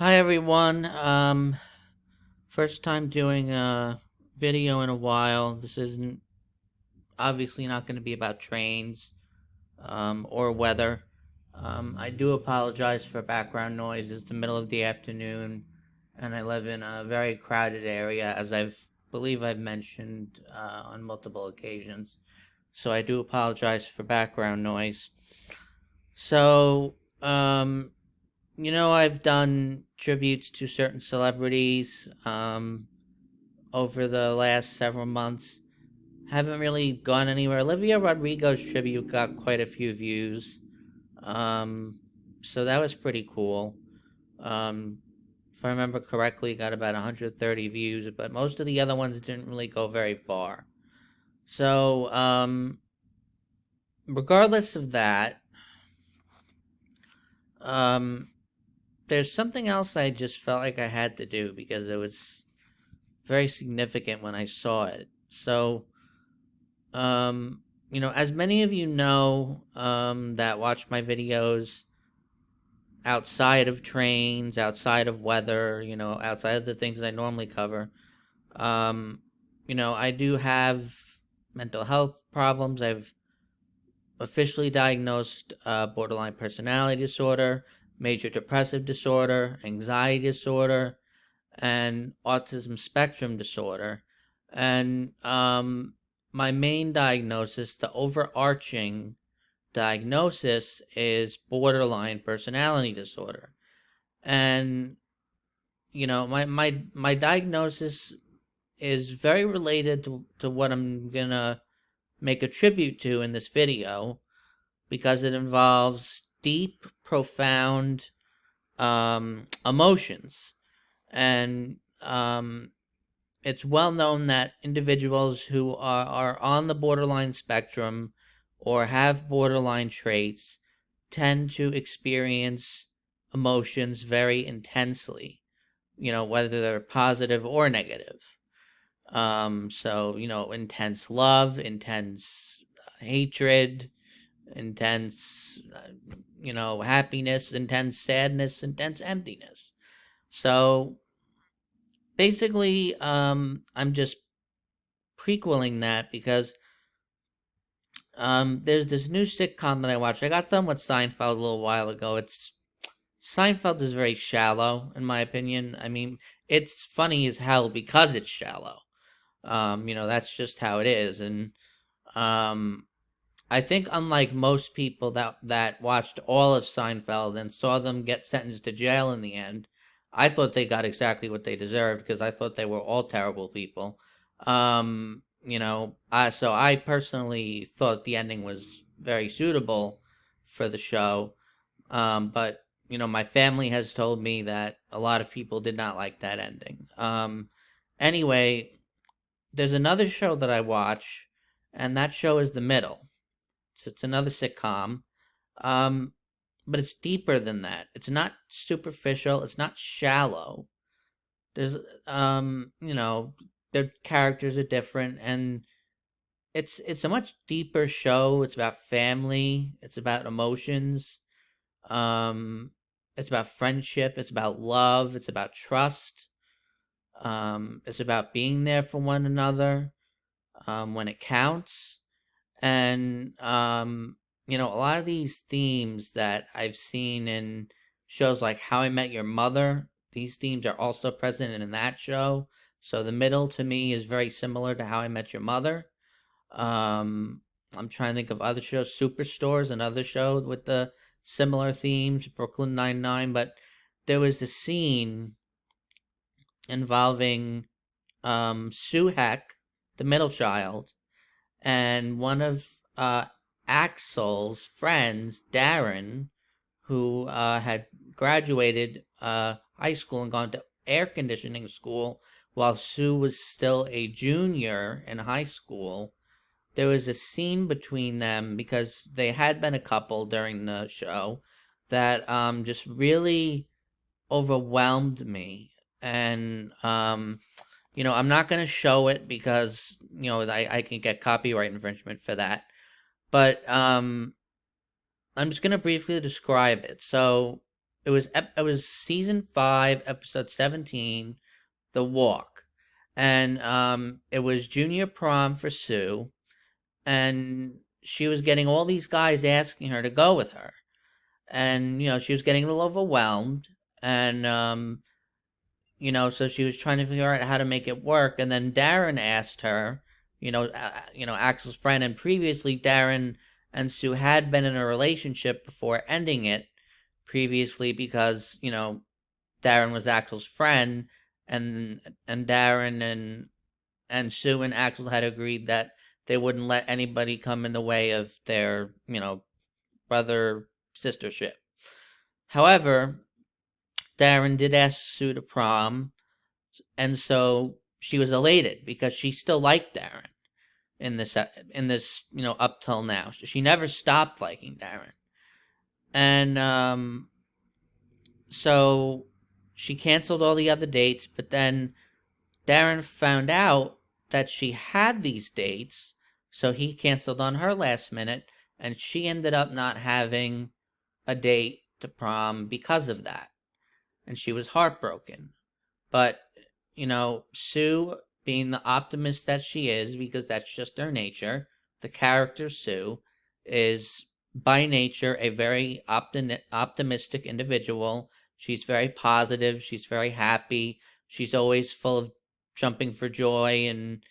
Hi everyone. First time doing a video in a while. This isn't obviously not going to be about trains or weather. I do apologize for background noise. It's the middle of the afternoon, and I live in a very crowded area, as I've mentioned on multiple occasions. So I do apologize for background noise. So, I've done tributes to certain celebrities over the last several months. Haven't really gone anywhere. Olivia Rodrigo's tribute got quite a few views. Um, so that was pretty cool. Um, if I remember correctly, got about 130 views, but most of the other ones didn't really go very far. So, regardless of that, um, there's something else I just felt like I had to do because it was very significant when I saw it. So, as many of you know that watch my videos outside of trains, outside of weather, outside of the things I normally cover, I do have mental health problems. I've officially diagnosed borderline personality disorder, major depressive disorder, anxiety disorder, and autism spectrum disorder. And my main diagnosis, the overarching diagnosis, is borderline personality disorder. And my diagnosis is very related to what I'm gonna make a tribute to in this video because it involves deep, profound emotions. And it's well known that individuals who are on the borderline spectrum or have borderline traits tend to experience emotions very intensely, whether they're positive or negative. Intense love, intense hatred, intense, happiness, intense sadness, intense emptiness. So basically, I'm just prequeling that because there's this new sitcom that I watched. I got done with Seinfeld a little while ago. It's Seinfeld is very shallow, in my opinion. I mean, it's funny as hell because it's shallow. That's just how it is, and um, I think unlike most people that watched all of Seinfeld and saw them get sentenced to jail in the end, I thought they got exactly what they deserved because I thought they were all terrible people. I personally thought the ending was very suitable for the show. But my family has told me that a lot of people did not like that ending. Anyway, there's another show that I watch, and that show is The Middle. So it's another sitcom. Um, but it's deeper than that. It's not superficial. It's not shallow. There's, their characters are different, and it's a much deeper show. It's about family. It's about emotions. Um, it's about friendship. It's about love. It's about trust. It's about being there for one another when it counts. And a lot of these themes that I've seen in shows like How I Met Your Mother, these themes are also present in that show. So The Middle to me is very similar to How I Met Your Mother. Um, I'm trying to think of other shows. Superstore's another show with the similar themes, Brooklyn Nine-Nine, but there was a scene involving Sue Heck, the middle child, and one of Axel's friends, Darrin, who had graduated high school and gone to air conditioning school while Sue was still a junior in high school. There was a scene between them because they had been a couple during the show that just really overwhelmed me. And I'm not going to show it because I can get copyright infringement for that. But I'm just going to briefly describe it. So it was season 5, episode 17, The Walk. And it was junior prom for Sue, and she was getting all these guys asking her to go with her. And she was getting a little overwhelmed, and so she was trying to figure out how to make it work. And then Darrin asked her, Axel's friend, and previously Darrin and Sue had been in a relationship before ending it previously, because Darrin was Axel's friend, and Darrin and Sue and Axel had agreed that they wouldn't let anybody come in the way of their brother sistership. However, Darrin did ask Sue to prom, and so she was elated because she still liked Darrin in this up till now. She never stopped liking Darrin. And so she canceled all the other dates, but then Darrin found out that she had these dates, so he canceled on her last minute, and she ended up not having a date to prom because of that. And she was heartbroken. But, Sue, being the optimist that she is, because that's just her nature, the character Sue is by nature a very optimistic individual. She's very positive. She's very happy. She's always full of jumping for joy, and,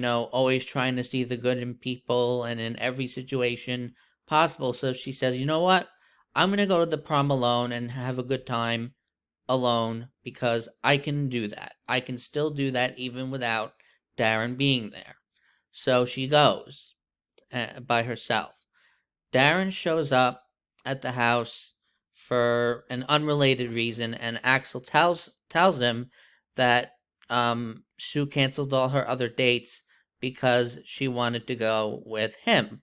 always trying to see the good in people and in every situation possible. So she says, you know what? I'm going to go to the prom alone and have a good time alone, because I can do that. I can still do that even without Darrin being there. So she goes by herself. Darrin shows up at the house for an unrelated reason, and Axel tells him that Sue canceled all her other dates because she wanted to go with him.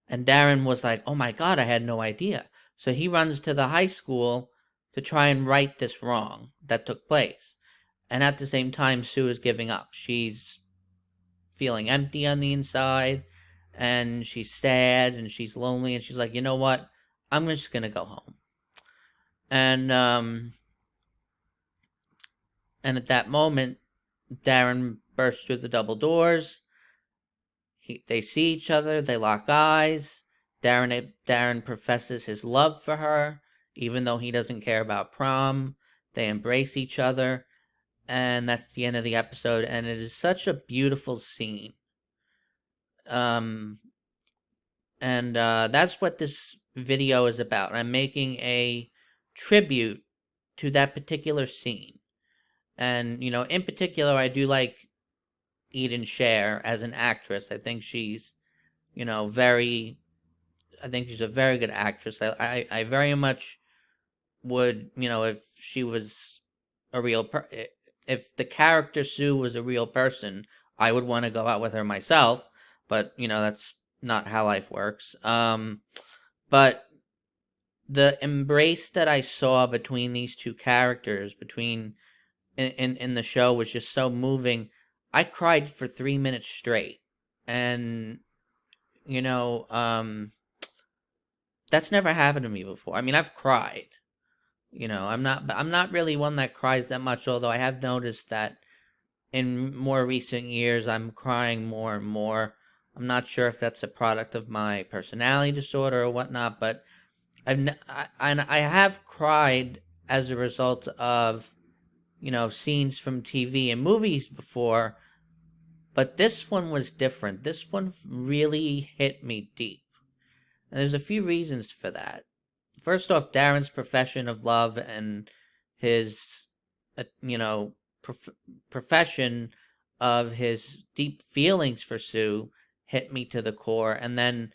And Darrin was like, oh my God, I had no idea. So he runs to the high school to try and right this wrong that took place. And at the same time, Sue is giving up. She's feeling empty on the inside, and she's sad, and she's lonely, and she's like, you know what? I'm just going to go home. And at that moment, Darrin bursts through the double doors. They see each other. They lock eyes. Darrin professes his love for her, even though he doesn't care about prom. They embrace each other, and that's the end of the episode. And it is such a beautiful scene. And that's what this video is about. I'm making a tribute to that particular scene. And, in particular, I do like Eden Scher as an actress. I think she's, I think she's a very good actress. I very much would, if she was a real if the character Sue was a real person, I would want to go out with her myself. But, that's not how life works. But the embrace that I saw between these two characters, in the show, was just so moving. I cried for 3 minutes straight. And, that's never happened to me before. I mean, I've cried. I'm not really one that cries that much, although I have noticed that in more recent years I'm crying more and more. I'm not sure if that's a product of my personality disorder or whatnot, but I have cried as a result of scenes from TV and movies before, but this one was different. This one really hit me deep. And there's a few reasons for that. First off, Darrin's profession of love and his, profession of his deep feelings for Sue hit me to the core. And then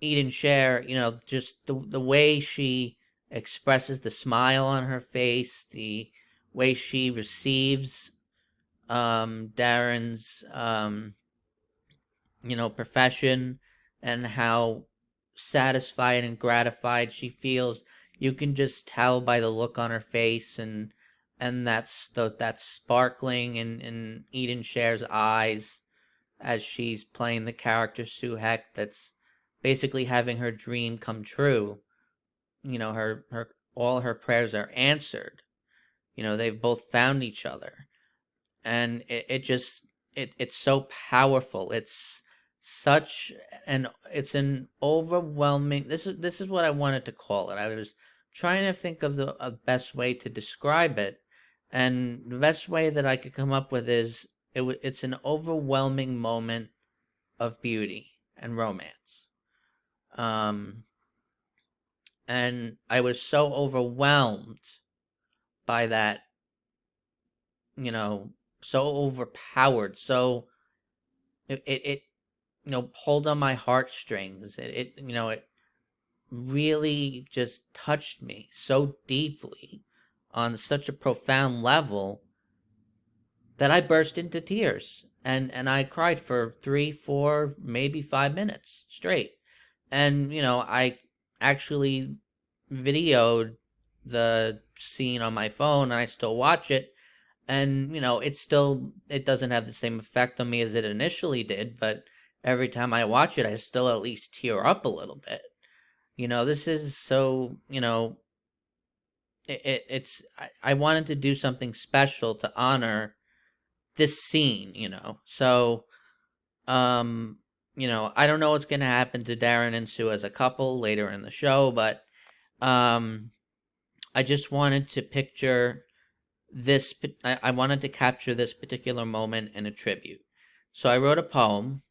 Eden Scher, just the way she expresses the smile on her face, the way she receives Darrin's, profession, and how satisfied and gratified she feels. You can just tell by the look on her face, and that's that sparkling in Eden Scher's eyes as she's playing the character Sue Heck, that's basically having her dream come true. Her all her prayers are answered. They've both found each other, and it's so powerful. It's an overwhelming. This is what I wanted to call it. I was trying to think of the a best way to describe it, and the best way that I could come up with is it's an overwhelming moment of beauty and romance. Um, and I was so overwhelmed by that, you know, so overpowered, so it pulled on my heartstrings. It really just touched me so deeply on such a profound level that I burst into tears, and I cried for 3, 4, maybe 5 minutes straight. And I actually videoed the scene on my phone, and I still watch it. And it doesn't have the same effect on me as it initially did, but every time I watch it, I still at least tear up a little bit. This is so, I wanted to do something special to honor this scene. So I don't know what's going to happen to Darrin and Sue as a couple later in the show, but I just wanted to picture this. I wanted to capture this particular moment in a tribute. So I wrote a poem,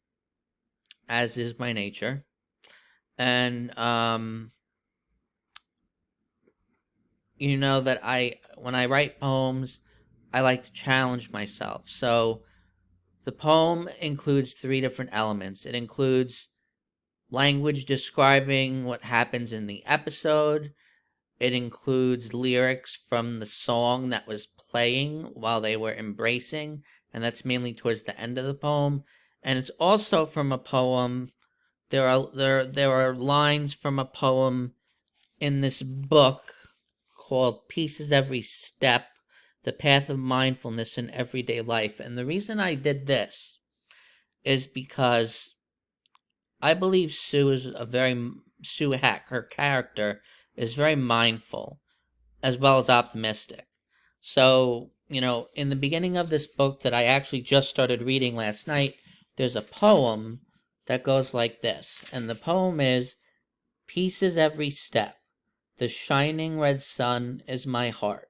as is my nature, and that when I write poems, I like to challenge myself. So the poem includes 3 different elements. It includes language describing what happens in the episode. It includes lyrics from the song that was playing while they were embracing, and that's mainly towards the end of the poem. And it's also from a poem. There are lines from a poem in this book called Pieces Every Step: The Path of Mindfulness in Everyday Life. And the reason I did this is because I believe Sue Heck, her character, is very mindful as well as optimistic. So, in the beginning of this book that I actually just started reading last night, there's a poem that goes like this. And the poem is, "Pieces every step. The shining red sun is my heart.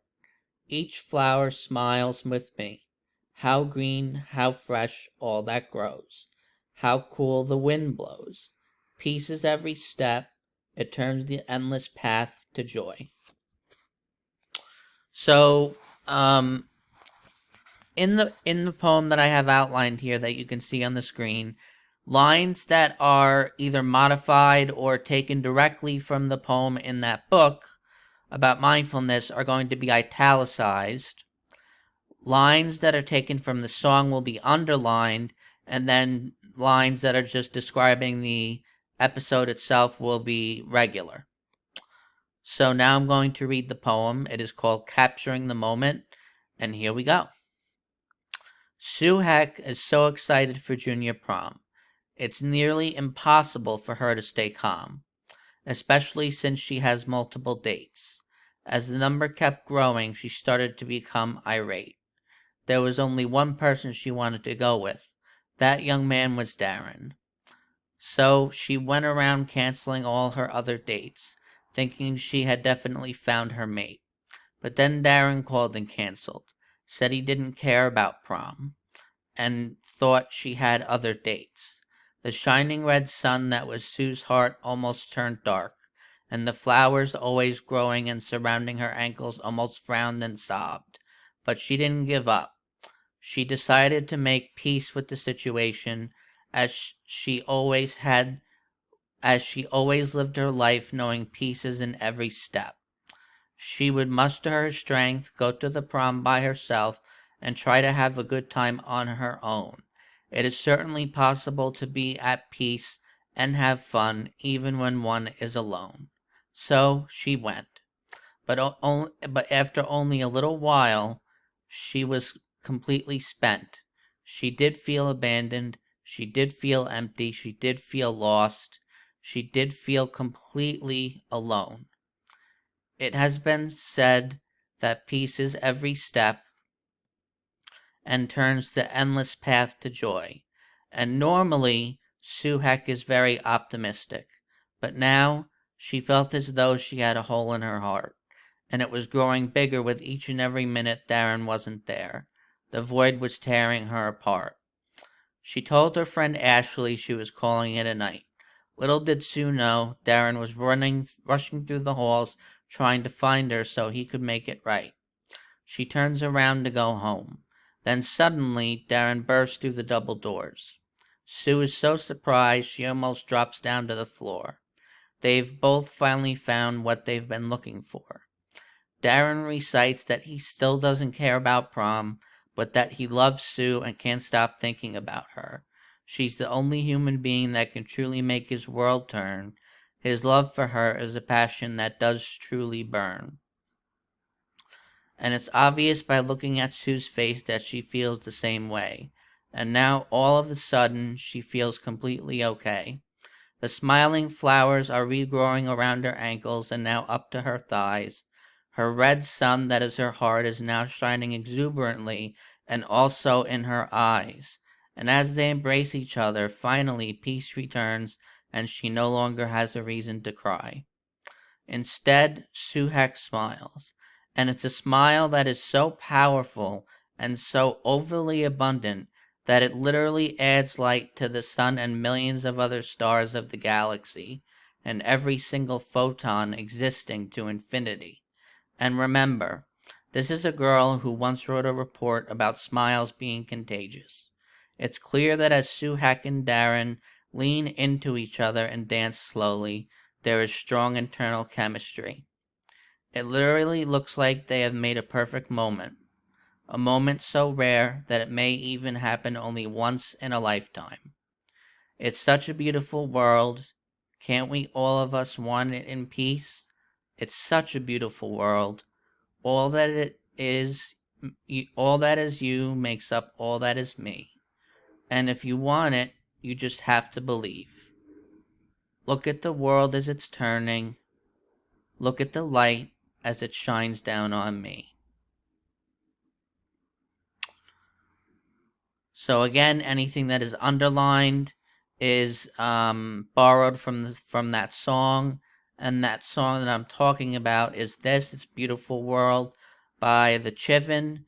Each flower smiles with me. How green, how fresh all that grows. How cool the wind blows. Pieces every step. It turns the endless path to joy." So, in the poem that I have outlined here that you can see on the screen, lines that are either modified or taken directly from the poem in that book about mindfulness are going to be italicized. Lines that are taken from the song will be underlined, and then lines that are just describing the episode itself will be regular. So now I'm going to read the poem. It is called Capturing the Moment, and here we go. Sue Heck is so excited for junior prom. It's nearly impossible for her to stay calm, especially since she has multiple dates. As the number kept growing, she started to become irate. There was only one person she wanted to go with. That young man was Darrin. So she went around canceling all her other dates, thinking she had definitely found her mate. But then Darrin called and canceled, said he didn't care about prom, and thought she had other dates. The shining red sun that was Sue's heart almost turned dark, and the flowers always growing and surrounding her ankles almost frowned and sobbed. But she didn't give up. She decided to make peace with the situation, as she always lived her life knowing pieces in every step. She would muster her strength, go to the prom by herself, and try to have a good time on her own. It is certainly possible to be at peace and have fun even when one is alone. So she went. But after only a little while, she was completely spent. She did feel abandoned. She did feel empty. She did feel lost. She did feel completely alone. It has been said that peace is every step and turns the endless path to joy. And normally, Sue Heck is very optimistic, but now she felt as though she had a hole in her heart, and it was growing bigger with each and every minute Darrin wasn't there. The void was tearing her apart. She told her friend Ashley she was calling it a night. Little did Sue know, Darrin was rushing through the halls, trying to find her so he could make it right. She turns around to go home. Then suddenly, Darrin bursts through the double doors. Sue is so surprised she almost drops down to the floor. They've both finally found what they've been looking for. Darrin recites that he still doesn't care about Prom, but that he loves Sue and can't stop thinking about her. She's the only human being that can truly make his world turn. His love for her is a passion that does truly burn. And it's obvious by looking at Sue's face that she feels the same way. And now, all of a sudden, she feels completely okay. The smiling flowers are regrowing around her ankles and now up to her thighs. Her red sun that is her heart is now shining exuberantly and also in her eyes. And as they embrace each other, finally peace returns and she no longer has a reason to cry. Instead, Sue Heck smiles. And it's a smile that is so powerful and so overly abundant that it literally adds light to the sun and millions of other stars of the galaxy, and every single photon existing to infinity. And remember, this is a girl who once wrote a report about smiles being contagious. It's clear that as Sue Heck and Darrin lean into each other and dance slowly, there is strong internal chemistry. It literally looks like they have made a perfect moment. A moment so rare that it may even happen only once in a lifetime. It's such a beautiful world. Can't we all of us want it in peace? It's such a beautiful world. All that it is, all that is you makes up all that is me. And if you want it, you just have to believe. Look at the world as it's turning. Look at the light as it shines down on me. So again, anything that is underlined is borrowed from that song, and that song that I'm talking about is this. It's "Beautiful World" by the Chivin.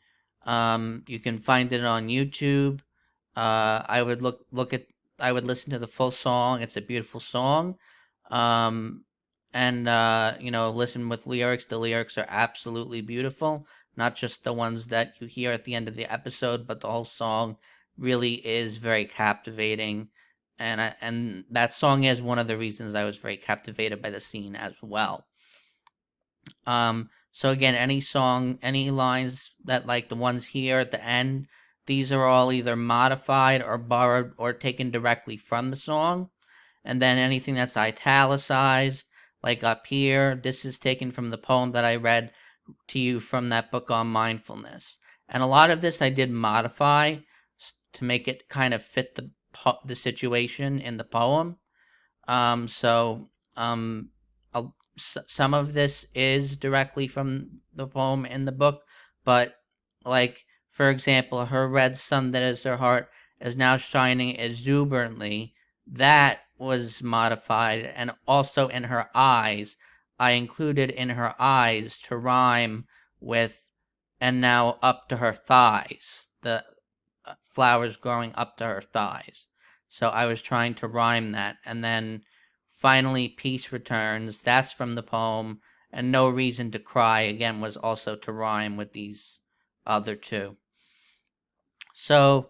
You can find it on YouTube. I would I would listen to the full song. It's a beautiful song. And listen with lyrics. The lyrics are absolutely beautiful. Not just the ones that you hear at the end of the episode, but the whole song really is very captivating. And that song is one of the reasons I was very captivated by the scene as well. So again, any song, any lines that like the ones here at the end, these are all either modified or borrowed or taken directly from the song. And then anything that's italicized, like up here, this is taken from the poem that I read to you from that book on mindfulness. And a lot of this I did modify to make it kind of fit the situation in the poem. So some of this is directly from the poem in the book, but like for example, her red sun that is her heart is now shining exuberantly. That was modified, and also in her eyes, I included in her eyes to rhyme with "and now up to her thighs." The flowers growing up to her thighs. So I was trying to rhyme that, and then finally peace returns. That's from the poem, and no reason to cry again was also to rhyme with these other two. So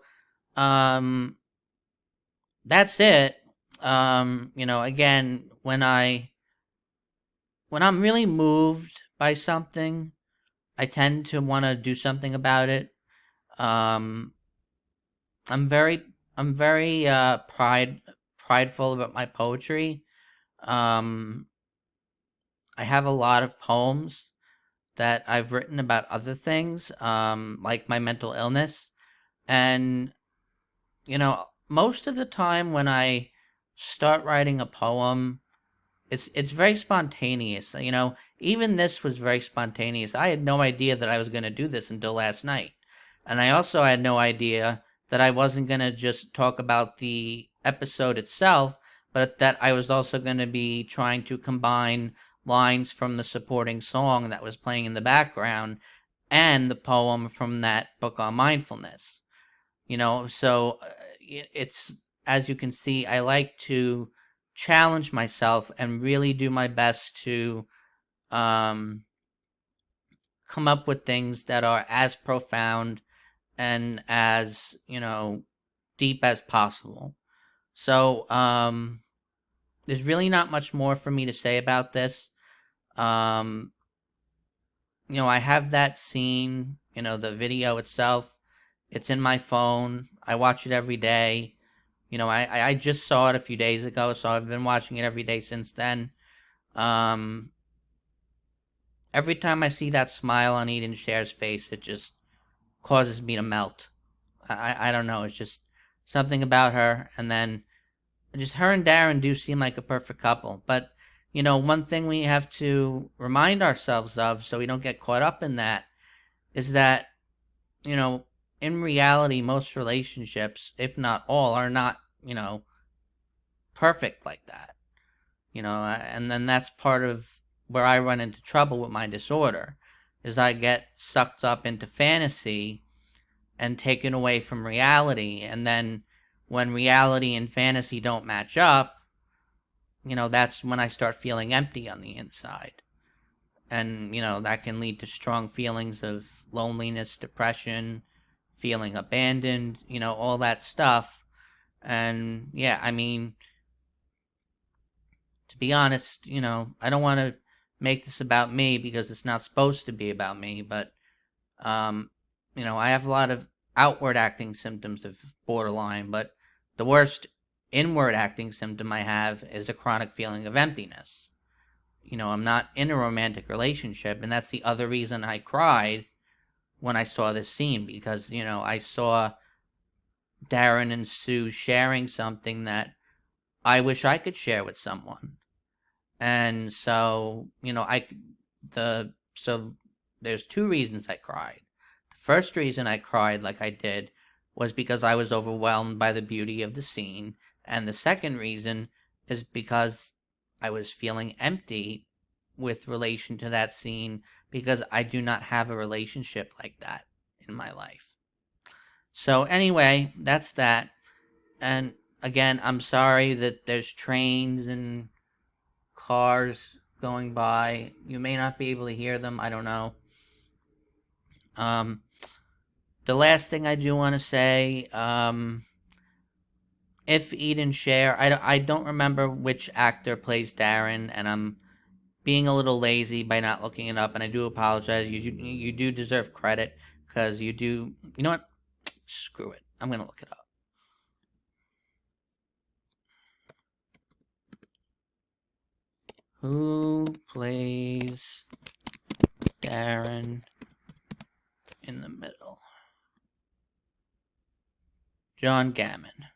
that's it. Again, when I'm really moved by something, I tend to want to do something about it. I'm very prideful about my poetry. I have a lot of poems that I've written about other things, like my mental illness, and most of the time when I start writing a poem, it's very spontaneous. Even this was very spontaneous. I had no idea that I was going to do this until last night. And I also had no idea that I wasn't going to just talk about the episode itself, but that I was also going to be trying to combine lines from the supporting song that was playing in the background and the poem from that book on mindfulness. So it's, as you can see, I like to challenge myself and really do my best to um, come up with things that are as profound and as, deep as possible. So there's really not much more for me to say about this. um, I have that scene, the video itself. It's in my phone. I watch it every day. I just saw it a few days ago, so I've been watching it every day since then. Um, every time I see that smile on Eden Cher's face, it just causes me to melt. I don't know. It's just something about her, and then just her and Darrin do seem like a perfect couple. But one thing we have to remind ourselves of, so we don't get caught up in that, is that you know in reality, most relationships, if not all, are not perfect like that. And then that's part of where I run into trouble with my disorder, is I get sucked up into fantasy and taken away from reality. And then when reality and fantasy don't match up, that's when I start feeling empty on the inside. And, that can lead to strong feelings of loneliness, depression, feeling abandoned, all that stuff. And yeah, I mean, to be honest, I don't want to make this about me because it's not supposed to be about me, but, um, I have a lot of outward acting symptoms of borderline, but the worst inward acting symptom I have is a chronic feeling of emptiness. I'm not in a romantic relationship, and that's the other reason I cried when I saw this scene, because, I saw Darrin and Sue sharing something that I wish I could share with someone. And so, so there's two reasons I cried. The first reason I cried like I did was because I was overwhelmed by the beauty of the scene. And the second reason is because I was feeling empty with relation to that scene, because I do not have a relationship like that in my life. So anyway, that's that. And again, I'm sorry that there's trains and cars going by. You may not be able to hear them. I don't know. The last thing I do want to say, if Eden Cher, I don't remember which actor plays Darrin, and I'm being a little lazy by not looking it up, and I do apologize. You do deserve credit, because you do. You know what? Screw it. I'm gonna look it up. Who plays Darrin in the middle? John Gammon.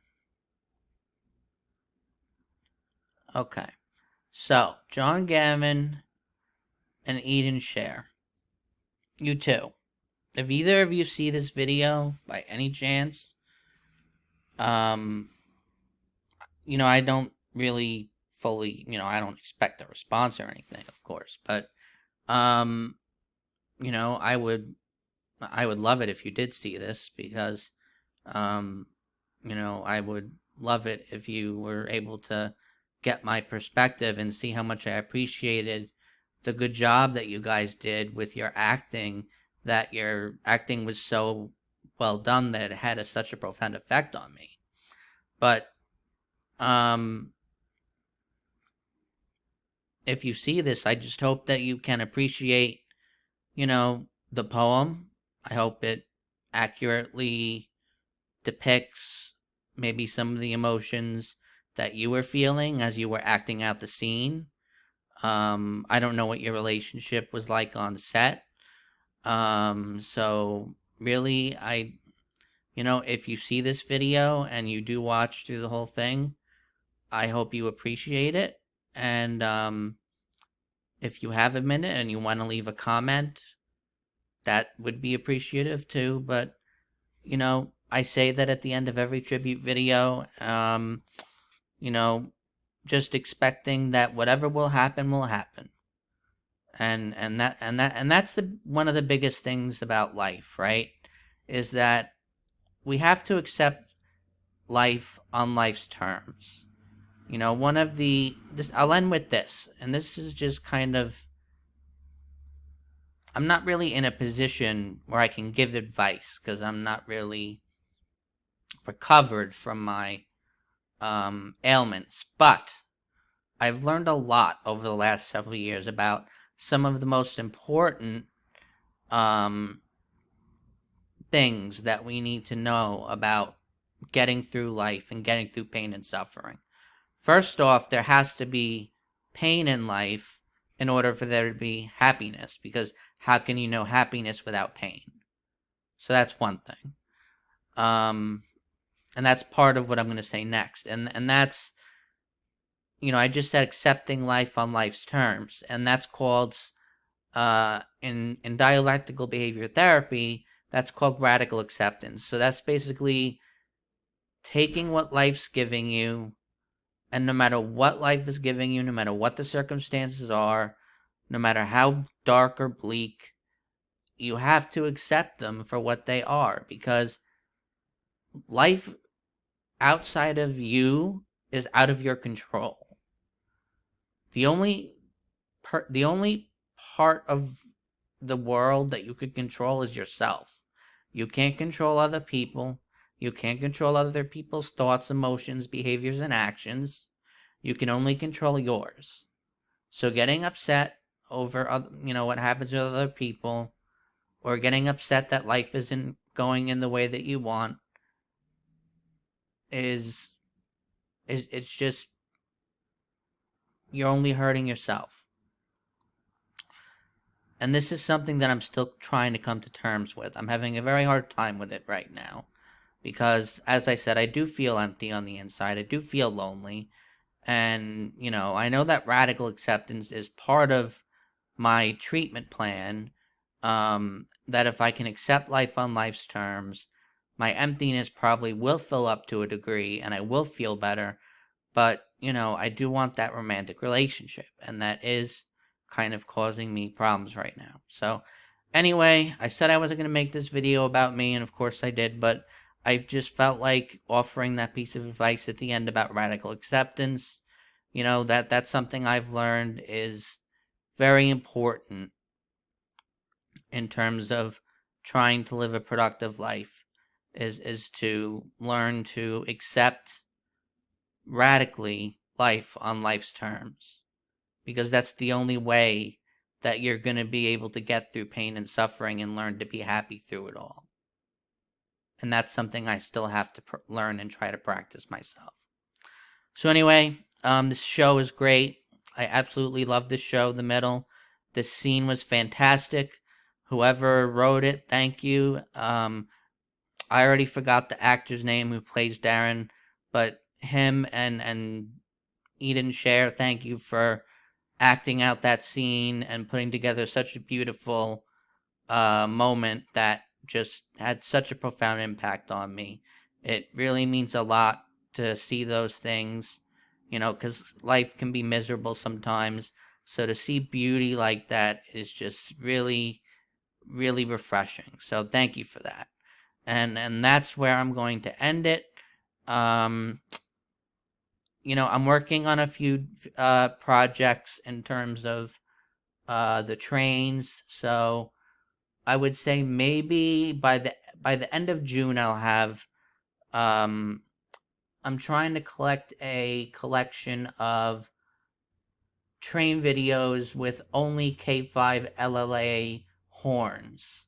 Okay. So, John Gammon and Eden Cher. You two. If either of you see this video by any chance, I don't really fully, I don't expect a response or anything, of course, but, I would love it if you did see this, because, I would love it if you were able to get my perspective and see how much I appreciated the good job that you guys did with your acting, that your acting was so well done that it had such a profound effect on me. But, if you see this, I just hope that you can appreciate, the poem. I hope it accurately depicts maybe some of the emotions that you were feeling as you were acting out the scene. I don't know what your relationship was like on set. So really, if you see this video and you do watch through the whole thing, I hope you appreciate it. And if you have a minute and you want to leave a comment, that would be appreciative too. But, I say that at the end of every tribute video. You know, just expecting that whatever will happen will happen. And that's the one of the biggest things about life, right? Is that we have to accept life on life's terms. I'll end with this, and this is just kind of, I'm not really in a position where I can give advice because I'm not really recovered from my ailments, but I've learned a lot over the last several years about some of the most important um, things that we need to know about getting through life and getting through pain and suffering. First off, there has to be pain in life in order for there to be happiness, because how can you know happiness without pain? So that's one thing. And that's part of what I'm going to say next. And that's, I just said accepting life on life's terms, and that's called, in dialectical behavior therapy, that's called radical acceptance. So that's basically taking what life's giving you, and no matter what life is giving you, no matter what the circumstances are, no matter how dark or bleak, you have to accept them for what they are, because life outside of you is out of your control. The only part of the world that you could control is yourself. You can't control other people. You can't control other people's thoughts, emotions, behaviors, and actions. You can only control yours. So getting upset over, what happens with other people, or getting upset that life isn't going in the way that you want, it's just, you're only hurting yourself. And this is something that I'm still trying to come to terms with. I'm having a very hard time with it right now. Because, as I said, I do feel empty on the inside. I do feel lonely. And, I know that radical acceptance is part of my treatment plan. That if I can accept life on life's terms, my emptiness probably will fill up to a degree and I will feel better. But, I do want that romantic relationship. And that is kind of causing me problems right now. So, anyway, I said I wasn't going to make this video about me, and of course I did, but I've just felt like offering that piece of advice at the end about radical acceptance. That's something I've learned is very important in terms of trying to live a productive life, is to learn to accept radically life on life's terms. Because that's the only way that you're going to be able to get through pain and suffering and learn to be happy through it all. And that's something I still have to learn and try to practice myself. So anyway, this show is great. I absolutely love this show, The Middle. This scene was fantastic. Whoever wrote it, thank you. I already forgot the actor's name who plays Darrin, but him and Eden Share, thank you for acting out that scene and putting together such a beautiful moment that just had such a profound impact on me. It really means a lot to see those things, because life can be miserable sometimes. So to see beauty like that is just really, really refreshing. So thank you for that. And that's where I'm going to end it. I'm working on a few projects in terms of the trains. So I would say maybe by the end of June I'll have. I'm trying to collect a collection of train videos with only K5 LLA horns.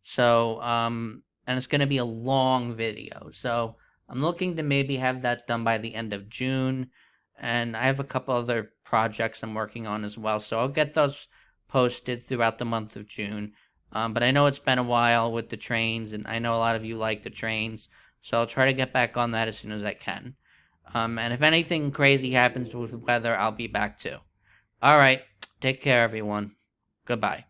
So and it's going to be a long video. So I'm looking to maybe have that done by the end of June. And I have a couple other projects I'm working on as well. So I'll get those posted throughout the month of June. But I know it's been a while with the trains, and I know a lot of you like the trains. So I'll try to get back on that as soon as I can. And if anything crazy happens with the weather, I'll be back too. All right. Take care, everyone. Goodbye.